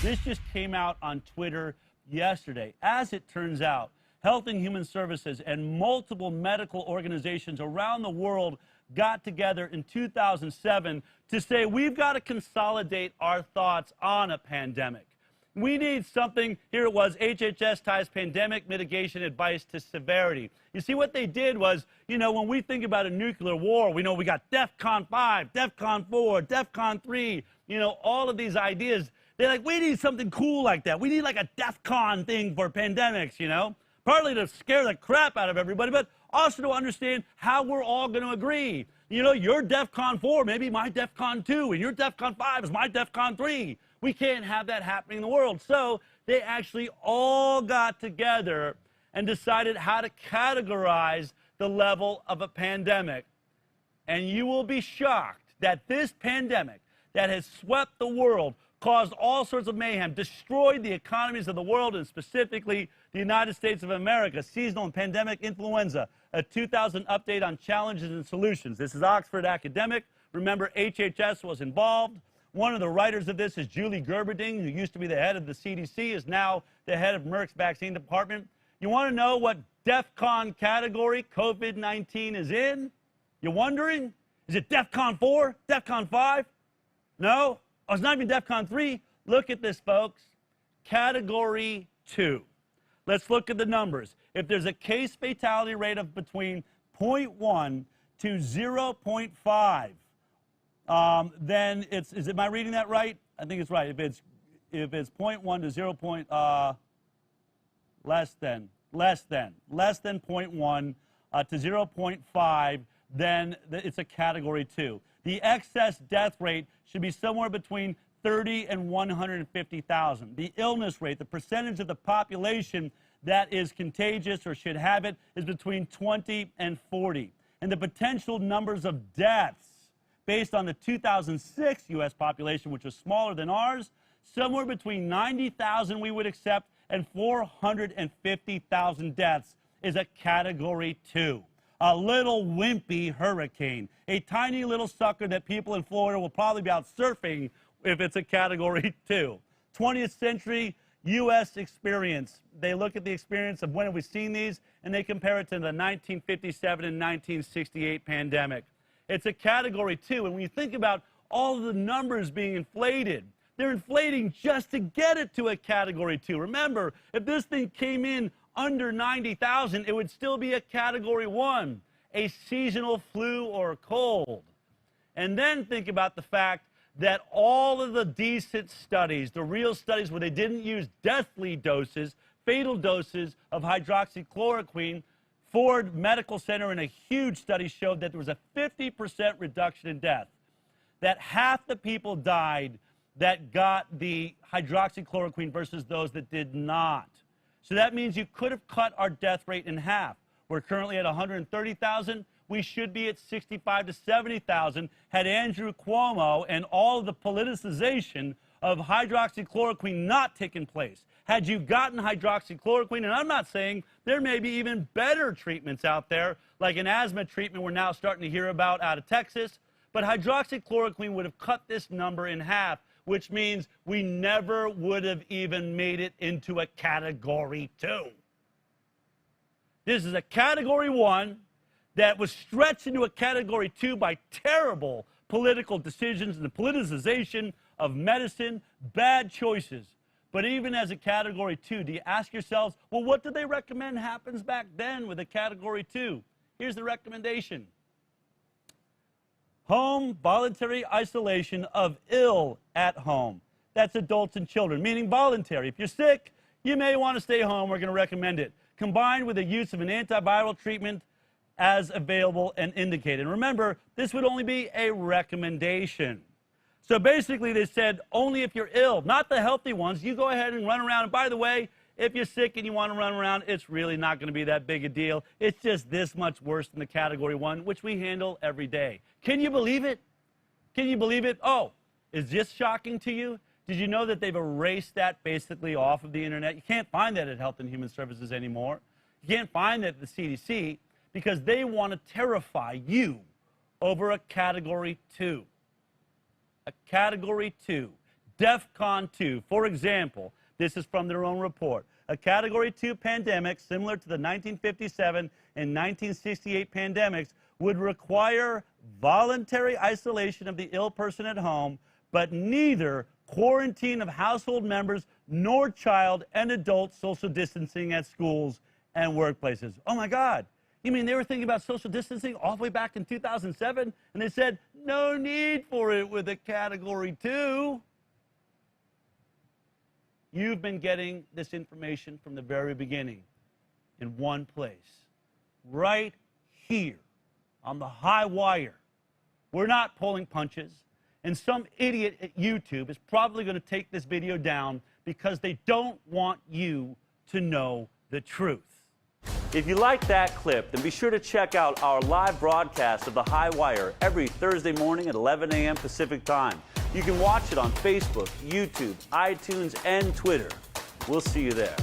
This just came out on Twitter yesterday. As it turns out, Health and Human Services and multiple medical organizations around the world got together in 2007 to say we've got to consolidate our thoughts on a pandemic. We need something. Here it was, HHS ties pandemic mitigation advice to severity. You see, what they did was, when we think about a nuclear war, we know we got DEFCON 5, DEFCON 4, DEFCON 3, all of these ideas. They're like, we need something cool like that. We need like a DEFCON thing for pandemics, partly to scare the crap out of everybody, but also to understand how we're all going to agree. Your DEFCON 4 may be my DEFCON 2, and your DEFCON 5 is my DEFCON 3. We can't have that happening in the world. So they actually all got together and decided how to categorize the level of a pandemic. And you will be shocked that this pandemic that has swept the world, caused all sorts of mayhem, destroyed the economies of the world, and specifically the United States of America. Seasonal and pandemic influenza, a 2000 update on challenges and solutions. This is Oxford Academic. Remember, HHS was involved. One of the writers of this is Julie Gerberding, who used to be the head of the CDC, is now the head of Merck's vaccine department. You want to know what DEFCON category COVID-19 is in? You're wondering? Is it DEFCON 4? DEFCON 5? No? Oh, it's not even DEFCON 3. Look at this, folks. Category 2. Let's look at the numbers. If there's a case fatality rate of between 0.1 to 0.5, then am I reading that right? I think it's right. If it's 0.1 to 0. Less than 0.1 to 0.5, then it's a category 2. The excess death rate should be somewhere between 30 and 150,000. The illness rate, the percentage of the population that is contagious or should have it, is between 20 and 40. And the potential numbers of deaths based on the 2006 U.S. population, which was smaller than ours, somewhere between 90,000 we would accept and 450,000 deaths is a category 2. A little wimpy hurricane, a tiny little sucker that people in Florida will probably be out surfing if it's a category 2. 20th century U.S. experience. They look at the experience of when have we seen these, and they compare it to the 1957 and 1968 pandemic. It's a category 2, and when you think about all of the numbers being inflated, they're inflating just to get it to a category 2. Remember, if this thing came in under 90,000, it would still be a category 1, a seasonal flu or cold. And then think about the fact that all of the decent studies, the real studies where they didn't use deathly doses, fatal doses of hydroxychloroquine, Ford Medical Center in a huge study showed that there was a 50% reduction in death, that half the people died that got the hydroxychloroquine versus those that did not. So that means you could have cut our death rate in half. We're currently at 130,000. We should be at 65 to 70,000 had Andrew Cuomo and all of the politicization of hydroxychloroquine not taken place. Had you gotten hydroxychloroquine, and I'm not saying there may be even better treatments out there, like an asthma treatment we're now starting to hear about out of Texas, but hydroxychloroquine would have cut this number in half, which means we never would have even made it into a category 2. This is a category 1 that was stretched into a category 2 by terrible political decisions and the politicization of medicine, bad choices. But even as a category 2, do you ask yourselves, well, what did they recommend happens back then with a category 2? Here's the recommendation. Home voluntary isolation of ill at home. That's adults and children, meaning voluntary. If you're sick, you may want to stay home. We're going to recommend it. Combined with the use of an antiviral treatment as available and indicated. And remember, this would only be a recommendation. So basically they said only if you're ill, not the healthy ones. You go ahead and run around. And by the way, if you're sick and you want to run around, it's really not going to be that big a deal. It's just this much worse than the category 1, which we handle every day. Can you believe it? Can you believe it? Oh, is this shocking to you? Did you know that they've erased that basically off of the internet? You can't find that at Health and Human Services anymore. You can't find that at the CDC because they want to terrify you over a category 2. A category 2. DEFCON 2. For example, this is from their own report. A Category 2 pandemic, similar to the 1957 and 1968 pandemics, would require voluntary isolation of the ill person at home, but neither quarantine of household members nor child and adult social distancing at schools and workplaces. Oh my God. You mean they were thinking about social distancing all the way back in 2007, and they said, no need for it with a Category 2? You've been getting this information from the very beginning in one place, right here on the HighWire. We're not pulling punches, and some idiot at YouTube is probably going to take this video down because they don't want you to know the truth. If you liked that clip, then be sure to check out our live broadcast of the HighWire every Thursday morning at 11 a.m. Pacific Time. You can watch it on Facebook, YouTube, iTunes, and Twitter. We'll see you there.